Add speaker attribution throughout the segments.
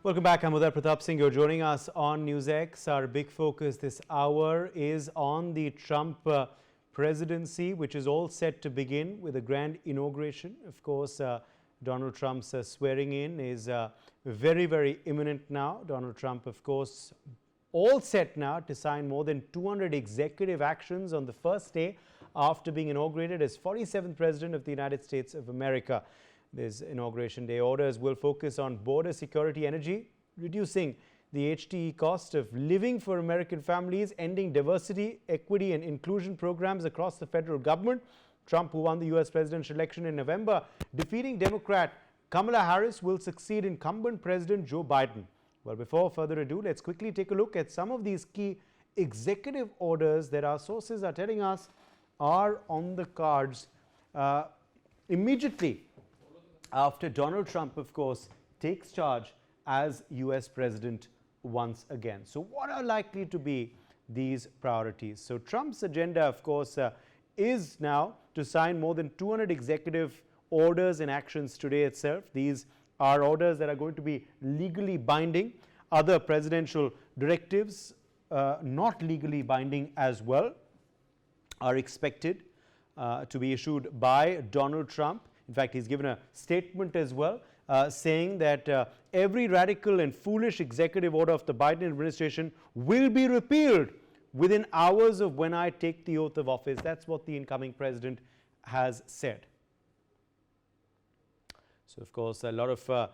Speaker 1: Welcome back. I'm Uday Pratap Singh. You're joining us on NewsX. Our big focus this hour is on the Trump presidency, which is all set to begin with a grand inauguration. Of course, Donald Trump's swearing in is very, very imminent now. Donald Trump, of course, all set now to sign more than 200 executive actions on the first day after being inaugurated as 47th President of the United States of America. These inauguration day orders will focus on border security, energy, reducing the HTE cost of living for American families, ending diversity, equity and inclusion programs across the federal government. Trump, who won the U.S. presidential election in November, defeating Democrat Kamala Harris, will succeed incumbent President Joe Biden. Well, before further ado, let's quickly take a look at some of these key executive orders that our sources are telling us are on the cards immediately after Donald Trump, of course, takes charge as U.S. President once again. So what are likely to be these priorities? So Trump's agenda, of course, is now to sign more than 200 executive orders and actions today itself. These are orders that are going to be legally binding. Other presidential directives, not legally binding as well, are expected to be issued by Donald Trump. In fact, he's given a statement as well saying that every radical and foolish executive order of the Biden administration will be repealed within hours of when I take the oath of office. That's what the incoming president has said. So, of course, a lot of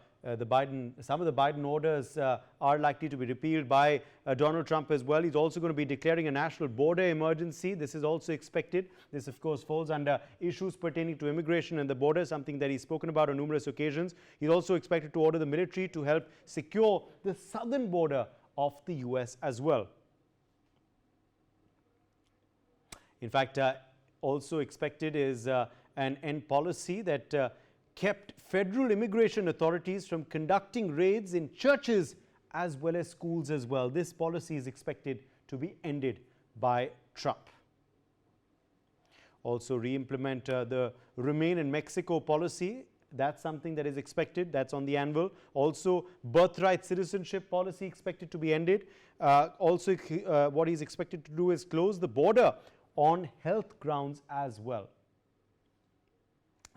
Speaker 1: some of the Biden orders are likely to be repealed by Donald Trump as well. He's also going to be declaring a national border emergency. This is also expected. This, of course, falls under issues pertaining to immigration and the border, something that he's spoken about on numerous occasions. He's also expected to order the military to help secure the southern border of the U.S. as well. In fact, also expected is an end policy that kept federal immigration authorities from conducting raids in churches as well as schools as well. This policy is expected to be ended by Trump. Also re-implement the Remain in Mexico policy. That's something that is expected. That's on the anvil. Also, birthright citizenship policy expected to be ended. Also, what he's expected to do is close the border on health grounds as well.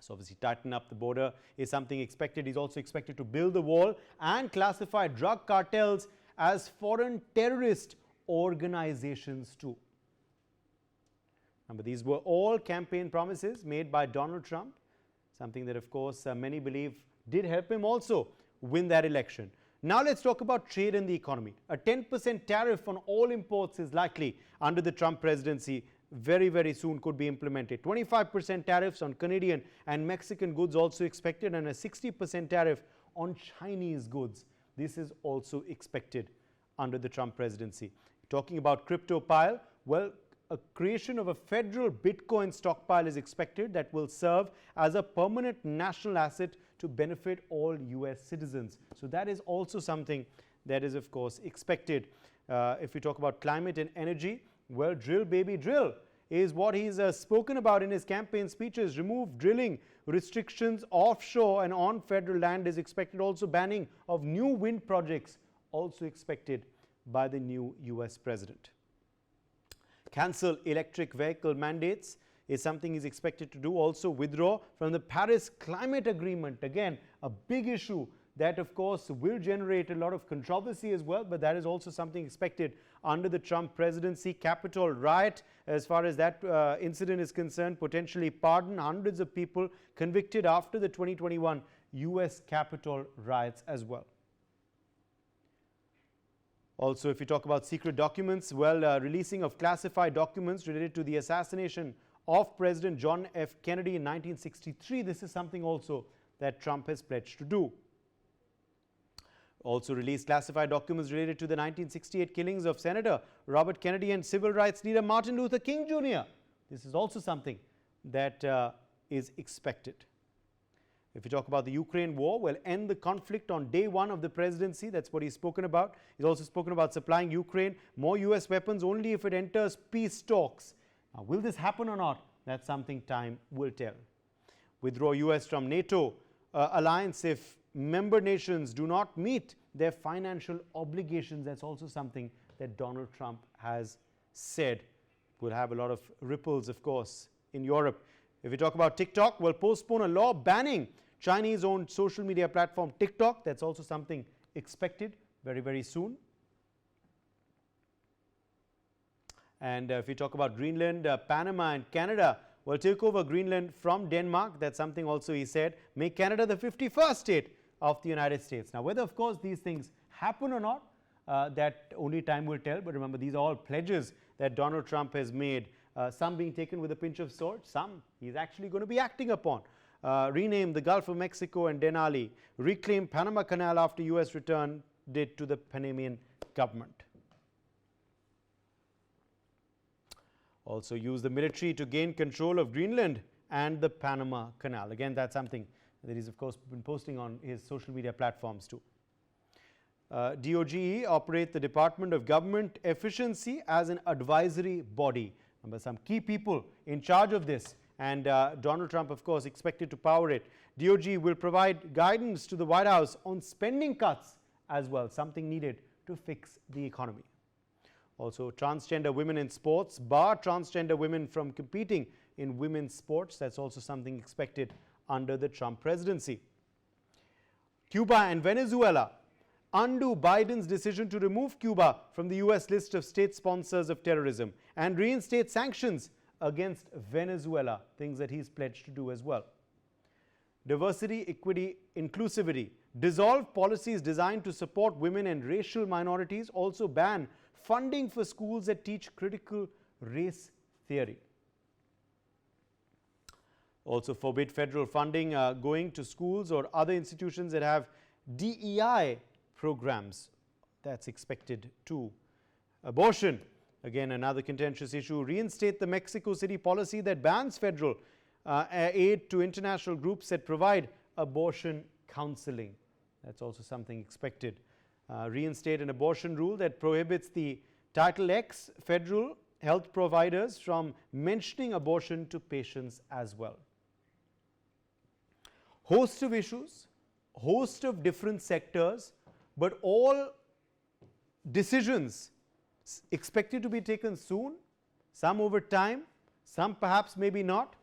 Speaker 1: So obviously tighten up the border is something expected. He's also expected to build the wall and classify drug cartels as foreign terrorist organizations too. Remember, these were all campaign promises made by Donald Trump, something that, of course, many believe did help him also win that election. Now let's talk about trade and the economy. A 10% tariff on all imports is likely under the Trump presidency. Very, very soon could be implemented. 25% tariffs on Canadian and Mexican goods also expected, and a 60% tariff on Chinese goods. This is also expected under the Trump presidency. Talking about crypto pile, well, a creation of a federal Bitcoin stockpile is expected that will serve as a permanent national asset to benefit all U.S. citizens. So that is also something that is, of course, expected. If we talk about climate and energy, well, drill baby drill is what he's spoken about in his campaign speeches. Remove drilling restrictions offshore and on federal land is expected. Also banning of new wind projects also expected by the new U.S. president. Cancel electric vehicle mandates is something he's expected to do. Also withdraw from the Paris Climate Agreement. Again, a big issue that, of course, will generate a lot of controversy as well, but that is also something expected under the Trump presidency. Capitol riot, as far as that incident is concerned, potentially pardon hundreds of people convicted after the 2021 U.S. Capitol riots as well. Also, if you talk about secret documents, well, releasing of classified documents related to the assassination of President John F. Kennedy in 1963, this is something also that Trump has pledged to do. Also released classified documents related to the 1968 killings of Senator Robert Kennedy and civil rights leader Martin Luther King Jr. This is also something that is expected. If you talk about the Ukraine war, well, end the conflict on day one of the presidency. That's what he's spoken about. He's also spoken about supplying Ukraine more U.S. weapons only if it enters peace talks. Now, will this happen or not? That's something time will tell. Withdraw U.S. from NATO alliance if member nations do not meet their financial obligations. That's also something that Donald Trump has said. Will have a lot of ripples, of course, in Europe. If we talk about TikTok, will postpone a law banning Chinese-owned social media platform TikTok. That's also something expected very, very soon. And if we talk about Greenland, Panama and Canada will take over Greenland from Denmark. That's something also he said. Make Canada the 51st state of the United States. Now, whether, of course, these things happen or not, that only time will tell. But remember, these are all pledges that Donald Trump has made, some being taken with a pinch of salt, some he's actually going to be acting upon. Rename the Gulf of Mexico and Denali, reclaim Panama Canal after U.S. returned it to the Panamanian government. Also use the military to gain control of Greenland and the Panama Canal. Again, that's something that he's, of course, been posting on his social media platforms too. DOGE operate the Department of Government Efficiency as an advisory body. Remember, some key people in charge of this, and Donald Trump, of course, expected to power it. DOGE will provide guidance to the White House on spending cuts as well, something needed to fix the economy. Also, transgender women in sports, bar transgender women from competing in women's sports. That's also something expected under the Trump presidency. Cuba and Venezuela undo Biden's decision to remove Cuba from the U.S. list of state sponsors of terrorism and reinstate sanctions against Venezuela, things that he's pledged to do as well. Diversity, equity, inclusivity. Dissolve policies designed to support women and racial minorities. Also ban funding for schools that teach critical race theory. Also forbid federal funding going to schools or other institutions that have DEI programs. That's expected too. Abortion, again another contentious issue. Reinstate the Mexico City policy that bans federal aid to international groups that provide abortion counseling. That's also something expected. Reinstate an abortion rule that prohibits the Title X federal health providers from mentioning abortion to patients as well. Host of issues, host of different sectors, but all decisions expected to be taken soon, some over time, some perhaps maybe not,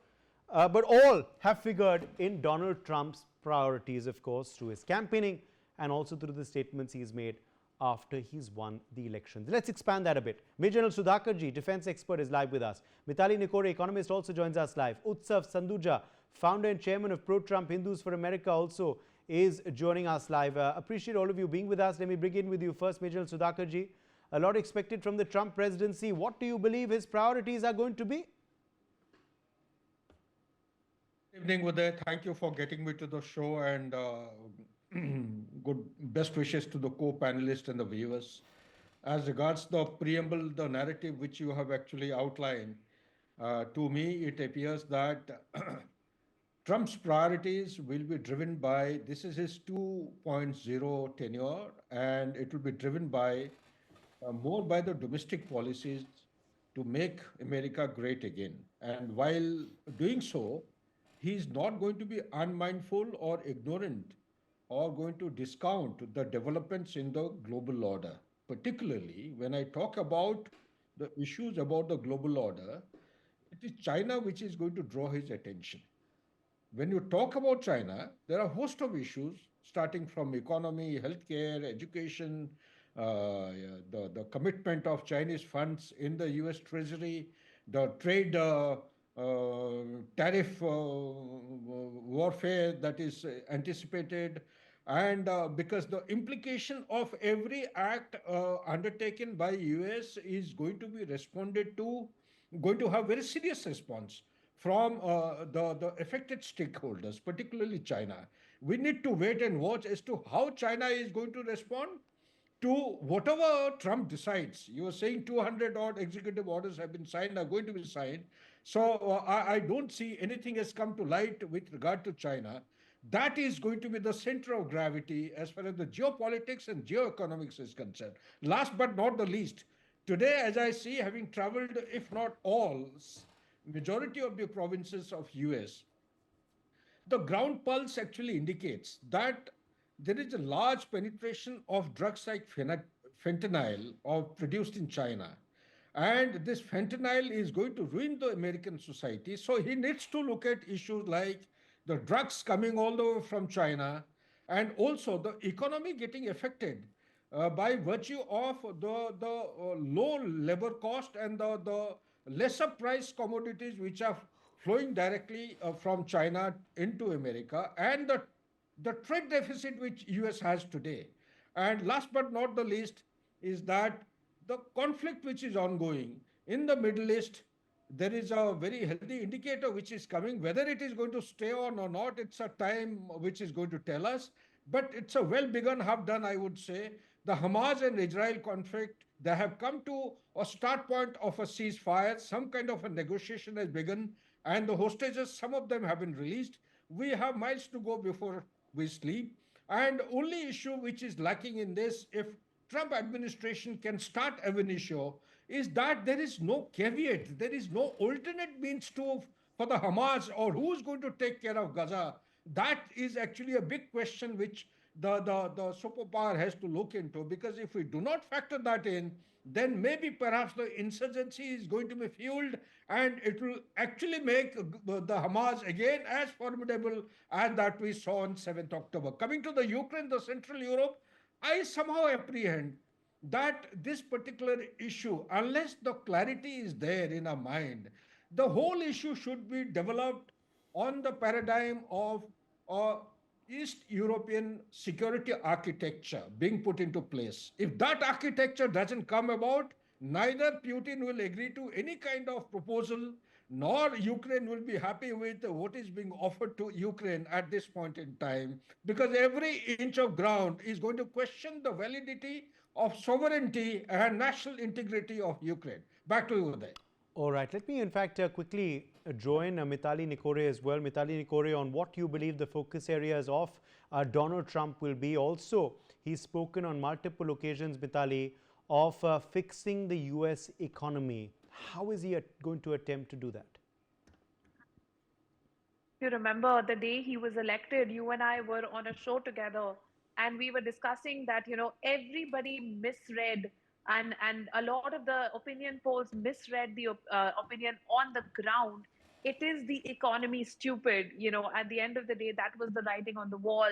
Speaker 1: but all have figured in Donald Trump's priorities, of course, through his campaigning and also through the statements he's made after he's won the elections. Let's expand that a bit. Major General Sudhakarji, defense expert, is live with us. Mitali Nikore, economist, also joins us live. Utsav Sanduja, founder and chairman of Pro-Trump Hindus for America, also is joining us live. Appreciate all of you being with us. Let me begin with you first, Major General Sudhakarji. A lot expected from the Trump presidency. What do you believe his priorities are going to be?
Speaker 2: Good evening, Uday. Thank you for getting me to the show, and good best wishes to the co-panelists and the viewers. As regards the preamble, the narrative which you have actually outlined, to me it appears that Trump's priorities will be driven by, this is his 2.0 tenure, and it will be driven by more by the domestic policies to make America great again. And while doing so, he is not going to be unmindful or ignorant or going to discount the developments in the global order. Particularly when I talk about the issues about the global order, it is China which is going to draw his attention. When you talk about China, there are a host of issues starting from economy, healthcare, education, the commitment of Chinese funds in the US Treasury, the trade tariff warfare that is anticipated, and because the implication of every act undertaken by US is going to be responded to, going to have very serious response from the affected stakeholders, particularly China. We need to wait and watch as to how China is going to respond to whatever Trump decides. You were saying 200 odd executive orders have been signed, are going to be signed. So I don't see anything has come to light with regard to China. That is going to be the center of gravity as far as the geopolitics and geoeconomics is concerned. Last but not the least, today, as I see, having traveled, if not all, majority of the provinces of US, the ground pulse actually indicates that there is a large penetration of drugs like fentanyl produced in China. And this fentanyl is going to ruin the American society. So he needs to look at issues like the drugs coming all the way from China and also the economy getting affected by virtue of the low labor cost and the lesser price commodities which are flowing directly from China into America and the trade deficit which US has today. And last but not the least is that the conflict which is ongoing in the Middle East, there is a very healthy indicator which is coming. Whether it is going to stay on or not, it's a time which is going to tell us. But it's a well begun, half done, I would say. The Hamas and Israel conflict, they have come to a start point of a ceasefire. Some kind of a negotiation has begun, and the hostages, some of them have been released. We have miles to go before we sleep. And only issue which is lacking in this, if Trump administration can start ab initio, is that there is no caveat, there is no alternate means to for the Hamas or who's going to take care of Gaza. That is actually a big question which the superpower has to look into, because if we do not factor that in, then maybe perhaps the insurgency is going to be fueled and it will actually make the Hamas again as formidable as that we saw on 7th October. Coming to the Ukraine, the Central Europe, I somehow apprehend that this particular issue, unless the clarity is there in our mind, the whole issue should be developed on the paradigm of uh, East European security architecture being put into place. If that architecture doesn't come about, neither Putin will agree to any kind of proposal, nor Ukraine will be happy with what is being offered to Ukraine at this point in time, because every inch of ground is going to question the validity of sovereignty and national integrity of Ukraine. Back to you, Uday.
Speaker 1: All right, let me in fact quickly join Mitali Nikore as well. Mitali Nikore, on what you believe the focus areas of Donald Trump will be. Also, he's spoken on multiple occasions, Mitali, of fixing the US economy. How is he going to attempt to do that?
Speaker 3: You remember the day he was elected, you and I were on a show together and we were discussing that, everybody misread and a lot of the opinion polls misread the opinion on the ground. It is the economy stupid, at the end of the day, that was the writing on the wall.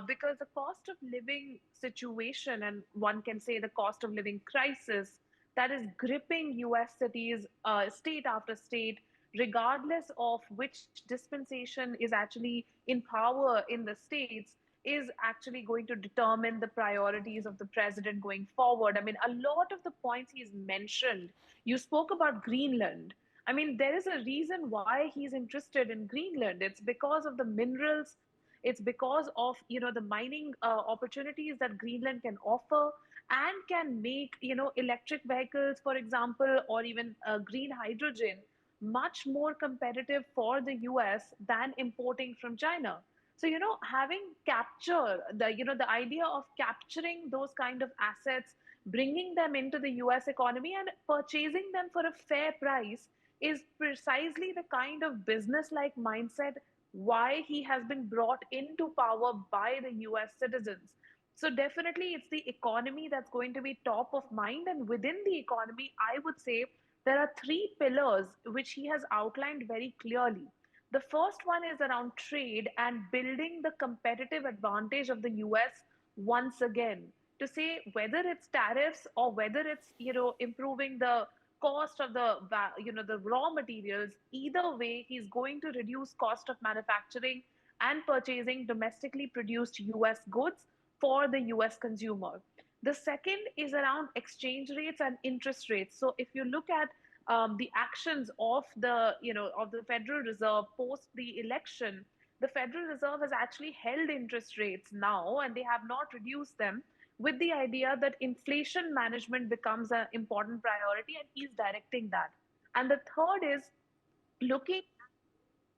Speaker 3: Because the cost of living situation, and one can say the cost of living crisis, that is gripping US cities, state after state, regardless of which dispensation is actually in power in the states, is actually going to determine the priorities of the president going forward. I mean, a lot of the points he's mentioned, you spoke about Greenland. I mean, there is a reason why he's interested in Greenland. It's because of the minerals. It's because of the mining opportunities that Greenland can offer and can make electric vehicles, for example, or even green hydrogen much more competitive for the US than importing from China. So, having capture the idea of capturing those kind of assets, bringing them into the US economy and purchasing them for a fair price is precisely the kind of business like mindset why he has been brought into power by the US citizens. So definitely it's the economy that's going to be top of mind. And within the economy, I would say there are three pillars which he has outlined very clearly. The first one is around trade and building the competitive advantage of the US once again. To say whether it's tariffs or whether it's improving the cost of the raw materials, either way he's going to reduce cost of manufacturing and purchasing domestically produced US goods for the US consumer. The second is around exchange rates and interest rates. So if you look at the actions of the Federal Reserve post the election, the Federal Reserve has actually held interest rates now, and they have not reduced them, with the idea that inflation management becomes an important priority, and he's directing that. And the third is looking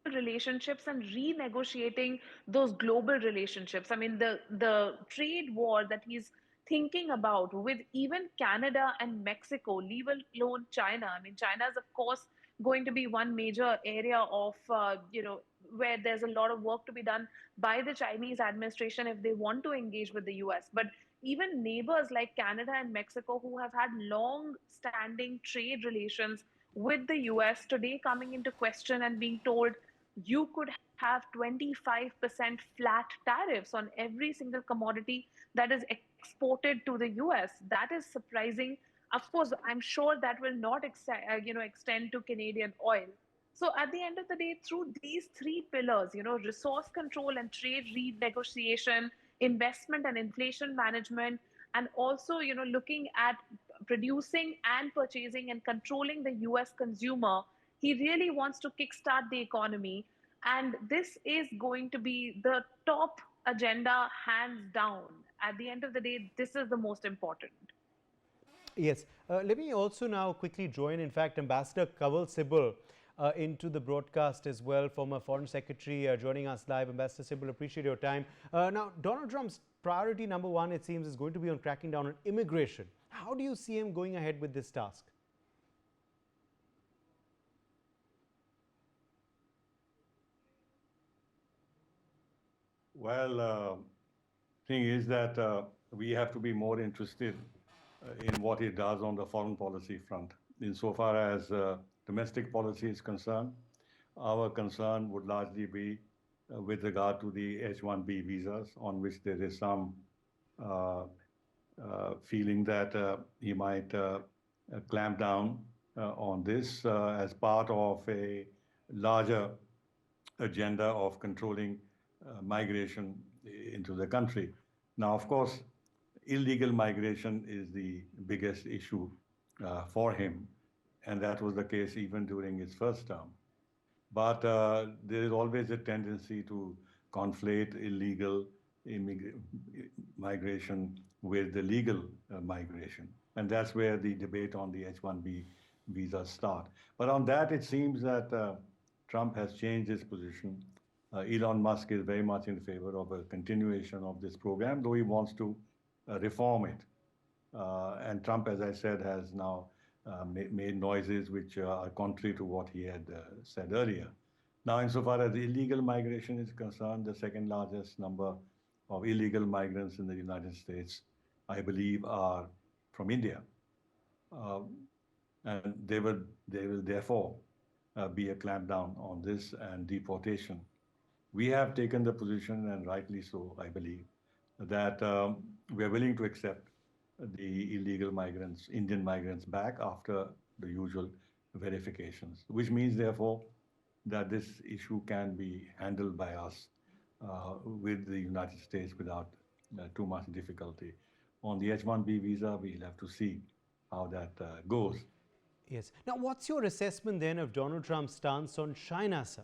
Speaker 3: relationships and renegotiating those global relationships. I mean, the trade war that he's thinking about with even Canada and Mexico, leave alone China. I mean, China is of course going to be one major area of where there's a lot of work to be done by the Chinese administration if they want to engage with the US. But even neighbors like Canada and Mexico, who have had long standing trade relations with the US, today coming into question and being told you could have 25% flat tariffs on every single commodity that is exported to the US. That is surprising. Of course, I'm sure that will not extend to Canadian oil. So at the end of the day, through these three pillars, resource control and trade renegotiation, investment and inflation management, and also, looking at producing and purchasing and controlling the US consumer, he really wants to kickstart the economy. And this is going to be the top agenda, hands down. At the end of the day, this is the most important.
Speaker 1: Yes. Let me also now quickly join, in fact, Ambassador Kanwal Sibal into the broadcast as well, former Foreign Secretary joining us live. Ambassador Sibal, appreciate your time. Now, Donald Trump's priority number one, it seems, is going to be on cracking down on immigration. How do you see him going ahead with this task?
Speaker 4: Well, thing is that we have to be more interested in what he does on the foreign policy front. Insofar as domestic policy is concerned, our concern would largely be with regard to the H-1B visas, on which there is some feeling that he might clamp down on this as part of a larger agenda of controlling migration into the country. Now, of course, illegal migration is the biggest issue for him, and that was the case even during his first term. But there is always a tendency to conflate illegal migration with the legal migration. And that's where the debate on the H-1B visas start. But on that, it seems that Trump has changed his position. Elon Musk is very much in favor of a continuation of this program, though he wants to reform it. And Trump, as I said, has now made noises which are contrary to what he had said earlier. Now, insofar as illegal migration is concerned, the second largest number of illegal migrants in the United States, I believe, are from India. And there will therefore be a clampdown on this and deportation. We have taken the position, and rightly so, I believe, that we are willing to accept the illegal migrants, Indian migrants, back after the usual verifications, which means, therefore, that this issue can be handled by us with the United States without too much difficulty. On the H-1B visa, we'll have to see how that goes.
Speaker 1: Yes. Now, what's your assessment then of Donald Trump's stance on China, sir?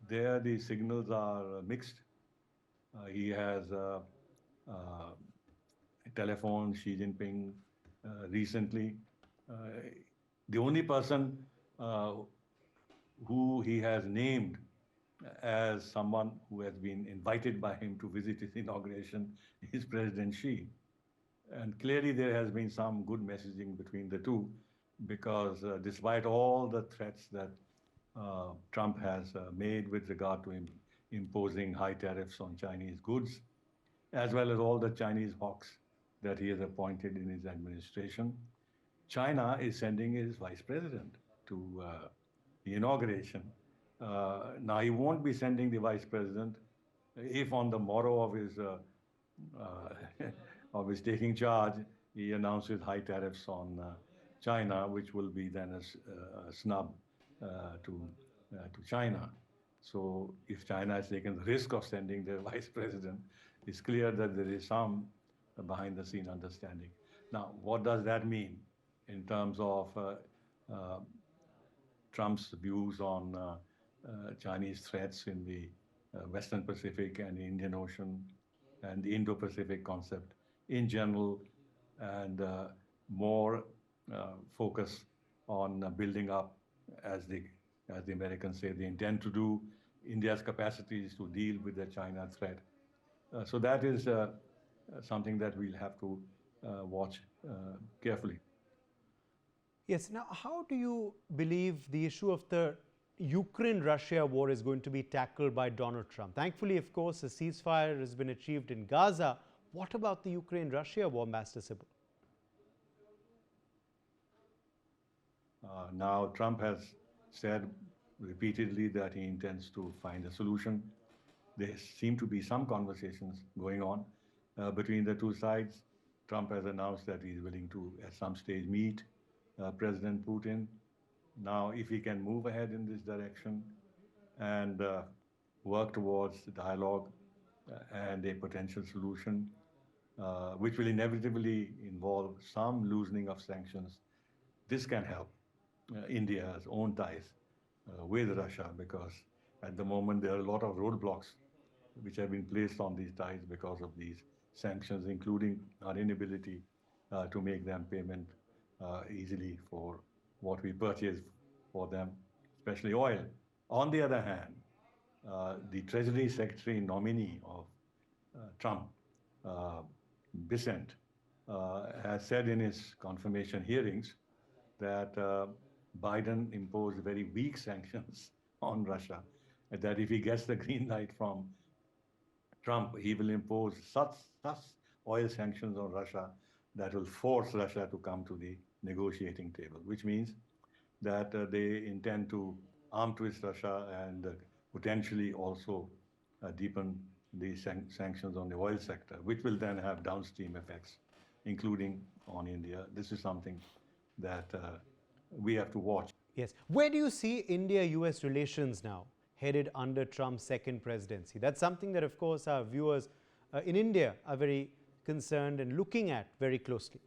Speaker 4: There, the signals are mixed. He has telephoned Xi Jinping recently. The only person who he has named as someone who has been invited by him to visit his inauguration is President Xi. And clearly there has been some good messaging between the two, because despite all the threats that Trump has made with regard to imposing high tariffs on Chinese goods, as well as all the Chinese hawks that he has appointed in his administration, China is sending his vice president to the inauguration. Now, he won't be sending the vice president if on the morrow of his of his taking charge, he announces high tariffs on China, which will be then a snub to China. So if China has taken the risk of sending their vice president, it's clear that there is some behind the scene understanding. Now, what does that mean in terms of Trump's views on Chinese threats in the Western Pacific and the Indian Ocean and the Indo-Pacific concept in general, and more focus on building up, as the Americans say, they intend to do, India's capacities to deal with the China threat. So that is something that we'll have to watch carefully.
Speaker 1: Yes. Now, how do you believe the issue of the Ukraine-Russia war is going to be tackled by Donald Trump? Thankfully, of course, a ceasefire has been achieved in Gaza. What about the Ukraine-Russia war, Ambassador Sybil?
Speaker 4: Now, Trump has said repeatedly that he intends to find a solution. There seem to be some conversations going on between the two sides. Trump has announced that he's willing to, at some stage, meet President Putin. Now, if he can move ahead in this direction and work towards dialogue and a potential solution, which will inevitably involve some loosening of sanctions, this can help India's own ties with Russia, because at the moment there are a lot of roadblocks which have been placed on these ties because of these sanctions, including our inability to make them payment easily for what we purchase for them, especially oil. On the other hand, the Treasury Secretary nominee of Trump, uh, Bissent, has said in his confirmation hearings that Biden imposed very weak sanctions on Russia, and that if he gets the green light from Trump, he will impose such oil sanctions on Russia that will force Russia to come to the negotiating table, which means that they intend to arm twist Russia and potentially also deepen the sanctions on the oil sector, which will then have downstream effects, including on India. This is something that we have to watch.
Speaker 1: Yes. Where do you see India-US relations now headed under Trump's second presidency? That's something that, of course, our viewers in India are very concerned and looking at very closely.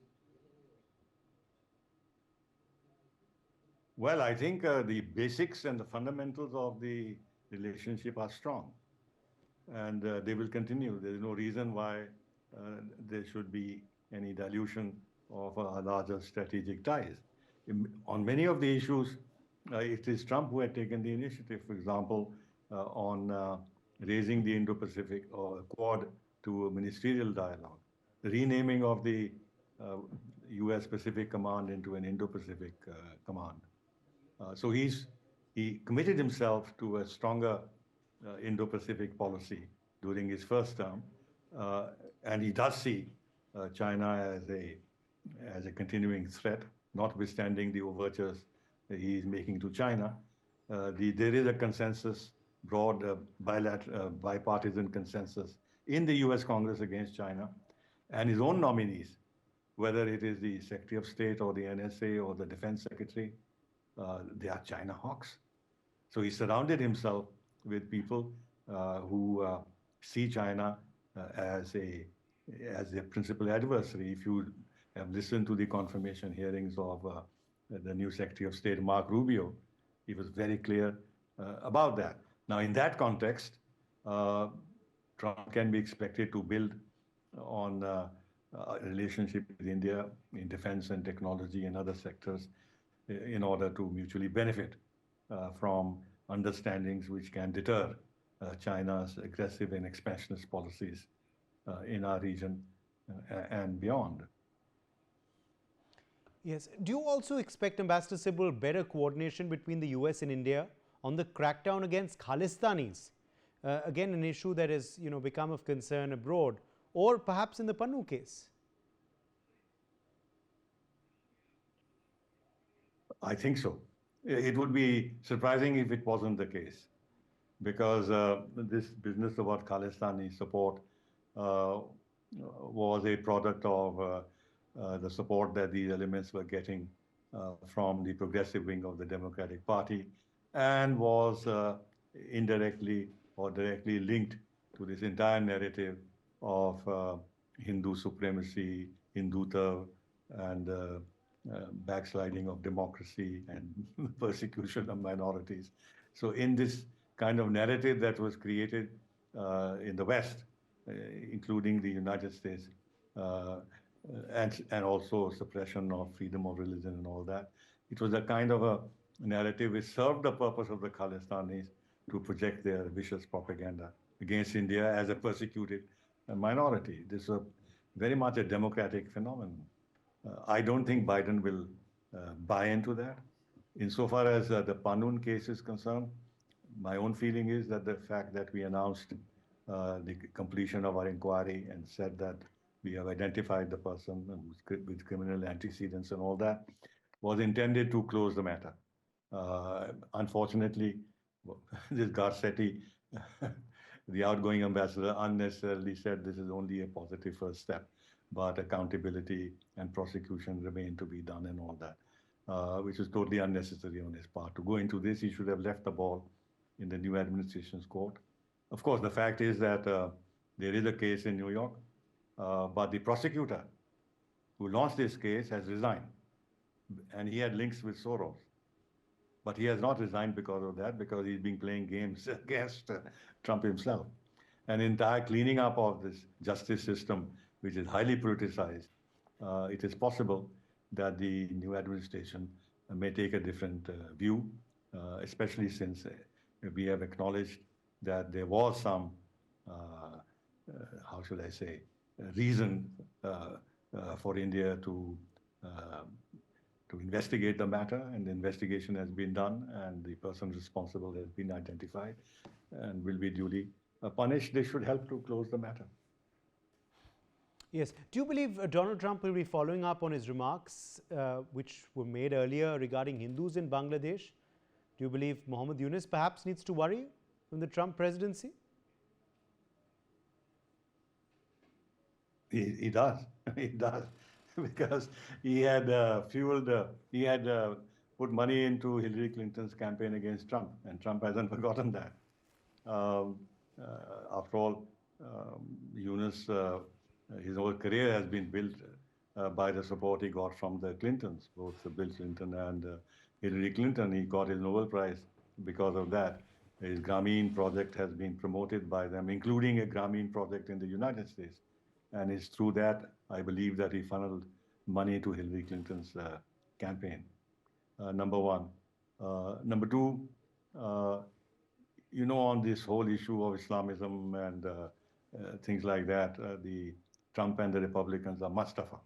Speaker 4: Well, I think the basics and the fundamentals of the relationship are strong, and they will continue. There is no reason why there should be any dilution of larger strategic ties. On many of the issues, it is Trump who had taken the initiative, for example, on raising the Indo-Pacific or Quad to a ministerial dialogue, the renaming of the U.S. Pacific Command into an Indo-Pacific Command. So he committed himself to a stronger Indo-Pacific policy during his first term, and he does see China as a continuing threat, notwithstanding the overtures that he is making to China. There is a consensus, broad bipartisan consensus in the U.S. Congress against China, and his own nominees, whether it is the Secretary of State or the NSA or the Defense Secretary, they are China hawks. So he surrounded himself with people who see China as a principal adversary. If you have listened to the confirmation hearings of the new Secretary of State, Mark Rubio, he was very clear about that. Now, in that context, Trump can be expected to build on a relationship with India in defense and technology and other sectors in order to mutually benefit from understandings which can deter China's aggressive and expansionist policies in our region and beyond.
Speaker 1: Yes. Do you also expect, Ambassador Sybil, better coordination between the US and India on the crackdown against Khalistanis? Again, an issue that has become of concern abroad, or perhaps in the Pannu case?
Speaker 4: I think so. It would be surprising if it wasn't the case, because this business about Khalistani support was a product of the support that these elements were getting from the progressive wing of the Democratic Party, and was indirectly or directly linked to this entire narrative of Hindu supremacy, Hindutva, and backsliding of democracy and persecution of minorities. So in this kind of narrative that was created in the West, including the United States, and also suppression of freedom of religion and all that, it was a kind of a narrative which served the purpose of the Khalistanis to project their vicious propaganda against India as a persecuted minority. This is very much a democratic phenomenon. I don't think Biden will buy into that. Insofar as the Panun case is concerned, my own feeling is that the fact that we announced the completion of our inquiry and said that we have identified the person with criminal antecedents and all that was intended to close the matter. Unfortunately, this Garcetti, the outgoing ambassador, unnecessarily said this is only a positive first step, but accountability and prosecution remain to be done and all that, which is totally unnecessary on his part. To go into this, he should have left the ball in the new administration's court. Of course, the fact is that there is a case in New York, but the prosecutor who launched this case has resigned, and he had links with Soros. But he has not resigned because of that, because he's been playing games against Trump himself. An entire cleaning up of this justice system, which is highly politicized, it is possible that the new administration may take a different view, especially since we have acknowledged that there was some, how should I say, reason for India to investigate the matter, and the investigation has been done, and the person responsible has been identified and will be duly punished. They should help to close the matter.
Speaker 1: Yes. Do you believe Donald Trump will be following up on his remarks which were made earlier regarding Hindus in Bangladesh? Do you believe Mohammed Yunus perhaps needs to worry in the Trump presidency?
Speaker 4: He does. He does. Because he had put money into Hillary Clinton's campaign against Trump, and Trump hasn't forgotten that. After all, Yunus, his whole career has been built by the support he got from the Clintons, both Bill Clinton and Hillary Clinton. He got his Nobel Prize because of that. His Grameen project has been promoted by them, including a Grameen project in the United States. And it's through that, I believe, that he funneled money to Hillary Clinton's campaign, number one. Number two, on this whole issue of Islamism and things like that, the Trump and the Republicans are much tougher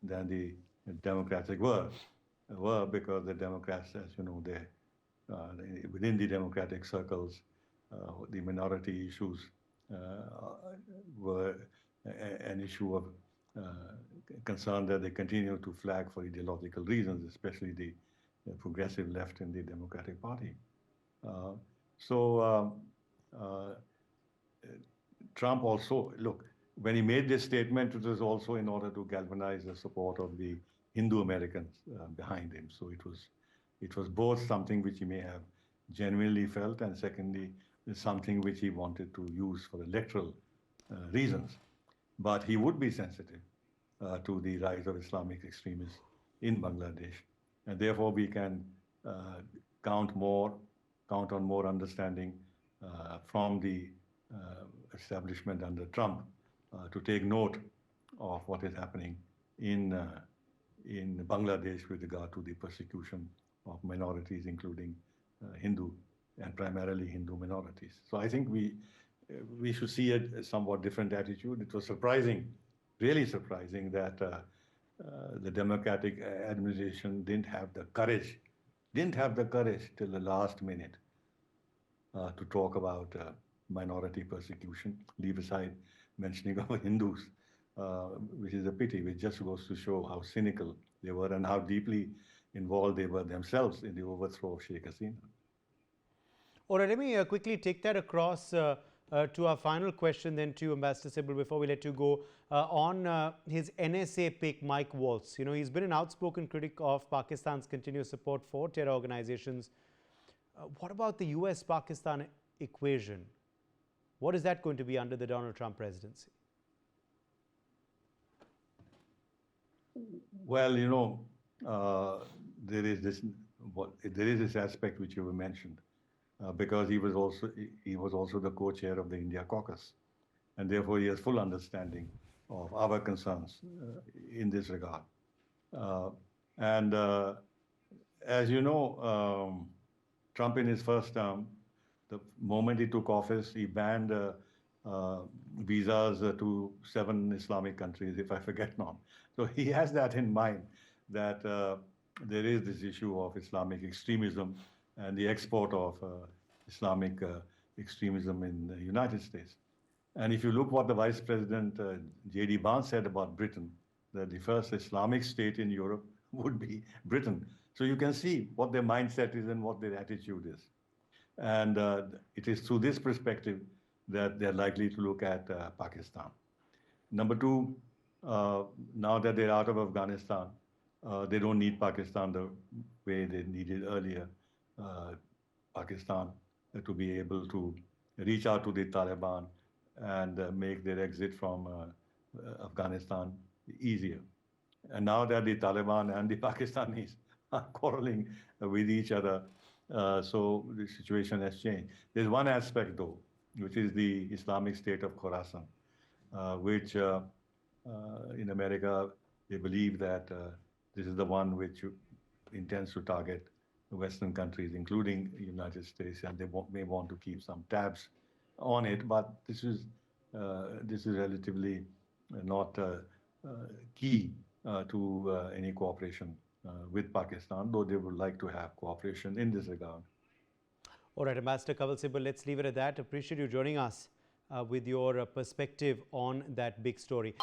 Speaker 4: than the Democrats were, because the Democrats, as you know, within the Democratic circles, the minority issues were an issue of concern that they continue to flag for ideological reasons, especially the progressive left in the Democratic Party. Trump also, look, when he made this statement, it was also in order to galvanize the support of the Hindu Americans behind him. So it was both something which he may have genuinely felt, and secondly, something which he wanted to use for electoral reasons. But he would be sensitive to the rise of Islamic extremists in Bangladesh. And therefore, we can count on more understanding from the establishment under Trump to take note of what is happening in Bangladesh with regard to the persecution of minorities, including Hindu and primarily Hindu minorities. So I think we should see a somewhat different attitude. It was surprising, really surprising, that the Democratic administration didn't have the courage till the last minute to talk about minority persecution, leave aside mentioning of Hindus, which is a pity, which just goes to show how cynical they were and how deeply involved they were themselves in the overthrow of Sheikh Hasina.
Speaker 1: All right, let me quickly take that across to our final question then to Ambassador Sybil before we let you go. On his NSA pick, Mike Waltz, he's been an outspoken critic of Pakistan's continuous support for terror organizations. What about the US-Pakistan equation? What is that going to be under the Donald Trump presidency?
Speaker 4: Well, there is this aspect which you mentioned, because he was also the co-chair of the India caucus, and therefore he has full understanding of our concerns in this regard. As you know, Trump in his first term, the moment he took office, he banned visas to 7 Islamic countries, if I forget not. So he has that in mind, that there is this issue of Islamic extremism and the export of Islamic extremism in the United States. And if you look what the Vice President J.D. Vance said about Britain, that the first Islamic state in Europe would be Britain. So you can see what their mindset is and what their attitude is. And it is through this perspective that they're likely to look at Pakistan. Number two, now that they're out of Afghanistan, they don't need Pakistan the way they needed earlier. Pakistan to be able to reach out to the Taliban and make their exit from Afghanistan easier. And now that the Taliban and the Pakistanis are quarreling with each other, so the situation has changed. There's one aspect, though, which is the Islamic State of Khorasan, which in America, they believe that this is the one which intends to target Western countries, including the United States, and they may want to keep some tabs on it. But this is relatively not key to any cooperation with Pakistan, though they would like to have cooperation in this regard.
Speaker 1: All right, Ambassador Kanwal Sibal, let's leave it at that. Appreciate you joining us with your perspective on that big story.